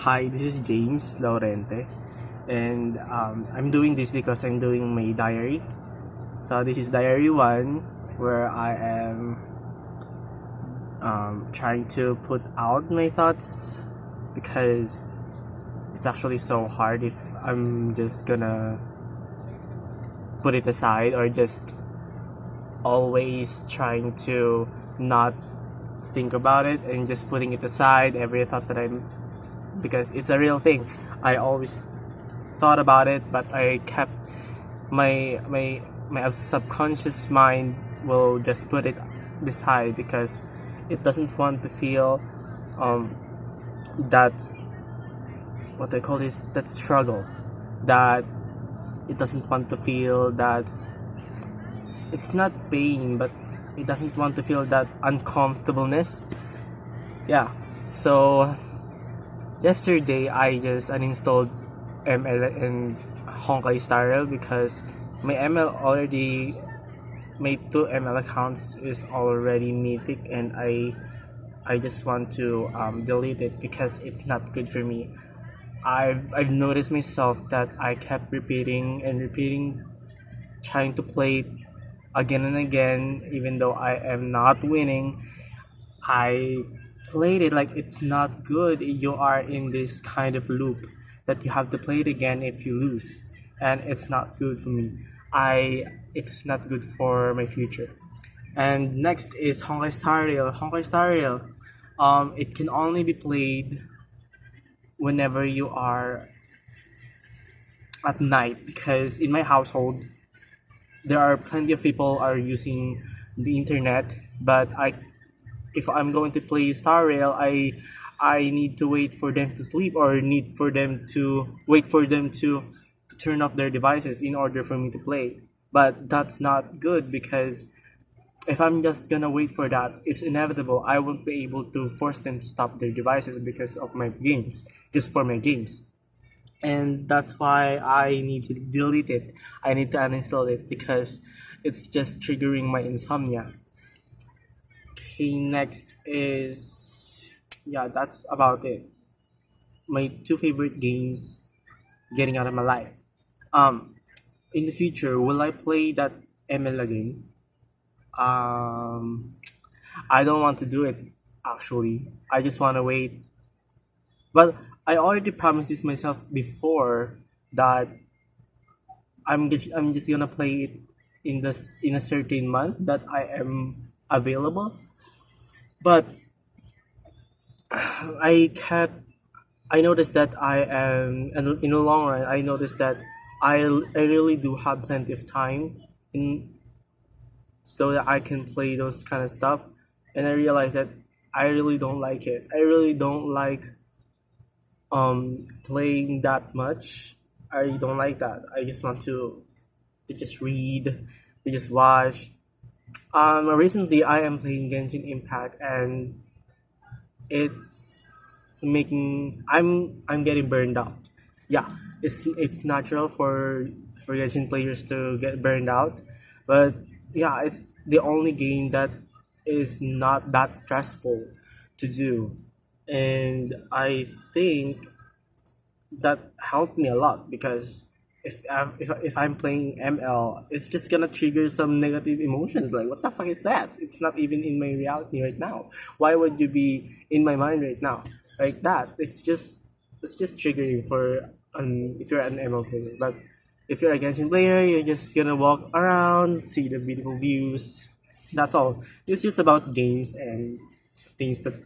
Hi, this is James Laurente, and I'm doing this because I'm doing my diary. So this is diary one, where I am trying to put out my thoughts because it's actually so hard if I'm just gonna put it aside or just always trying to not think about it and just putting it aside every thought that I'm because it's a real thing. I always thought about it, but I kept my subconscious mind will just put it beside because it doesn't want to feel um that what I call this that struggle, that it doesn't want to feel that it's not pain, but it doesn't want to feel that uncomfortableness. Yeah. So yesterday I just uninstalled ML and Honkai style because my ML already my two ML accounts is already mythic, and I just want to delete it because it's not good for me. I've noticed myself that I kept repeating and repeating, trying to play it again and again, even though I am not winning. I played it like it's not good. You are in this kind of loop that you have to play it again if you lose, and it's not good for me. It's not good for my future. And next is Honkai Star Rail. Honkai Star Rail, it can only be played whenever you are at night because in my household there are plenty of people are using the internet, but I if I'm going to play Star Rail, I need to wait for them to sleep or need for them to wait for them to turn off their devices in order for me to play. But that's not good because if I'm just gonna wait for that, it's inevitable. I won't be able to force them to stop their devices because of my games, just for my games. And that's why I need to delete it. I need to uninstall it because it's just triggering my insomnia. Okay, next is yeah, that's about it. My two favorite games getting out of my life. Um, in the future, will I play that ML again? Um, I don't want to do it actually. I just want to wait. But I already promised this myself before that I'm just gonna play it in a certain month that I am available. But I kept I noticed that I am, and in the long run, I noticed that I really do have plenty of time in so that I can play those kind of stuff, and I realized that I really don't like it. I really don't like playing that much. I don't like that. I just want to just read, to just watch. Recently I am playing Genshin Impact, and I'm getting burned out. Yeah, it's natural for Genshin players to get burned out, but yeah, it's the only game that is not that stressful to do, and I think that helped me a lot because if I'm playing ML, it's just gonna trigger some negative emotions. Like, what the fuck is that? It's not even in my reality right now. Why would you be in my mind right now? Like that. It's just triggering for if you're an ML player. But if you're a Genshin player, you're just gonna walk around, see the beautiful views. That's all. It's just about games and things that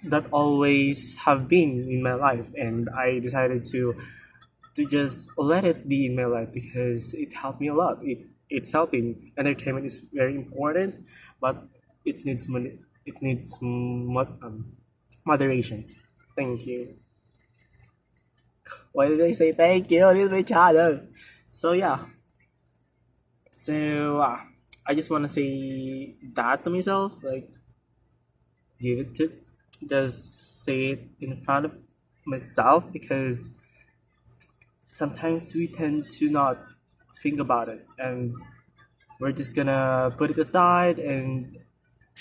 that always have been in my life, and I decided to just let it be in my life because it helped me a lot. It's helping. Entertainment is very important, but it needs moderation. Thank you. Why did I say thank you? This is my channel. So yeah. So I just want to say that to myself, like give it to just say it in front of myself because sometimes we tend to not think about it, and we're just gonna put it aside, and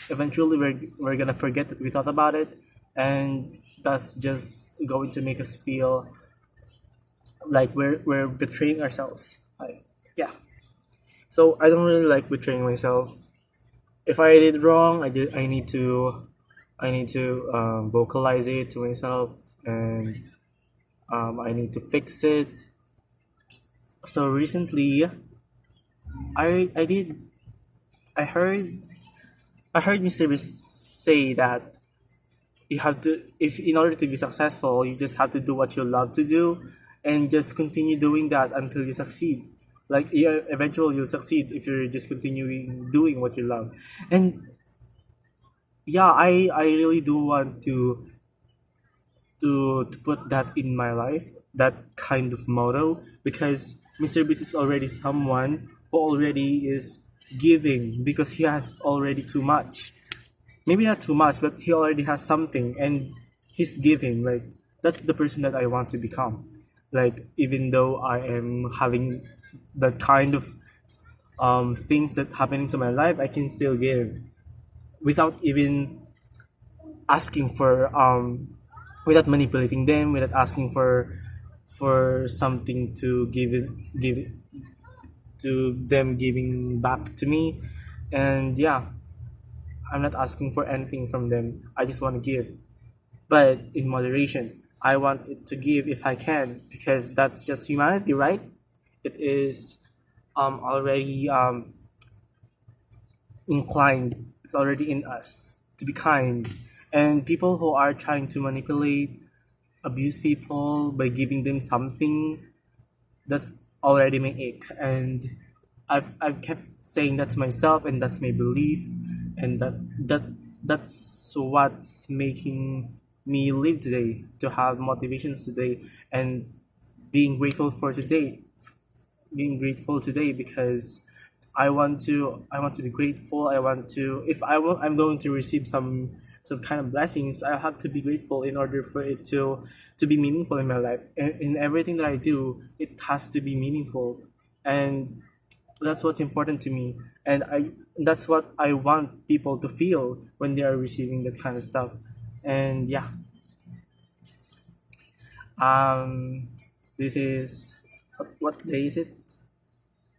eventually we're gonna forget that we thought about it, and that's just going to make us feel like we're betraying ourselves. Yeah. So I don't really like betraying myself. If I did wrong, I need to vocalize it to myself, and I need to fix it. So recently, I did I heard Mr. Beast say that you have to, if in order to be successful, you just have to do what you love to do, and just continue doing that until you succeed. Like, yeah, eventually you'll succeed if you're just continuing doing what you love. And yeah, I really do want to put that in my life, that kind of motto, because Mr. Beast is already someone who already is giving because he has already too much. Maybe not too much, but he already has something, and he's giving. Like, that's the person that I want to become. Like, even though I am having that kind of things that happening to my life, I can still give without even asking for without manipulating them, without asking for something to give it to them, giving back to me. And yeah, I'm not asking for anything from them. I just want to give, but in moderation. I want it to give if I can, because that's just humanity, right? It is already inclined. It's already in us to be kind. And people who are trying to manipulate, abuse people by giving them something, that's already my ache. And I've kept saying that to myself, and that's my belief, and that's what's making me live today, to have motivations today, and being grateful for today, being grateful today, because I want to be grateful. I want to, if I'm going to receive some kind of blessings, I have to be grateful in order for it to be meaningful in my life. And in everything that I do, it has to be meaningful, and that's what's important to me. And that's what I want people to feel when they are receiving that kind of stuff. And yeah, um, this is what day is it?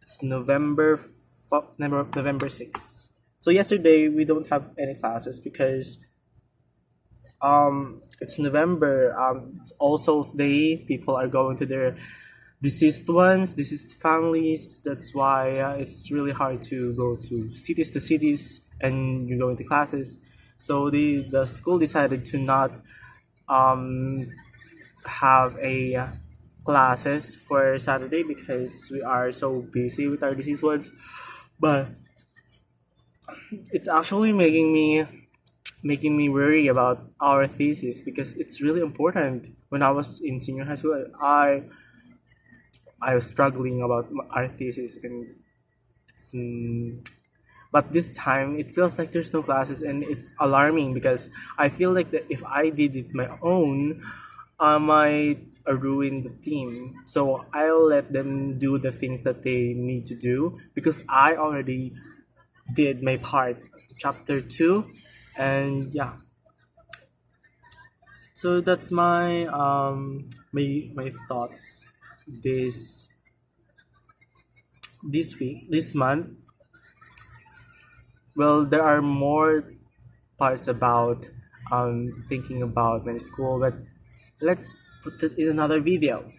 It's November 6th. So yesterday we don't have any classes because it's November. It's All Souls Day. People are going to their deceased ones, deceased families. That's why it's really hard to go to cities and you're going to classes. So the school decided to not um have a classes for Saturday because we are so busy with our deceased ones. But it's actually making me worry about our thesis, because it's really important. When I was in senior high school, I was struggling about our thesis, and it's, but this time it feels like there's no classes, and it's alarming because I feel like that if I did it my own, I might ruin the team. So I'll let them do the things that they need to do because I already did my part, chapter 2. And yeah, so that's my my thoughts this week, this month. Well, there are more parts about thinking about my school, but let's put it in another video.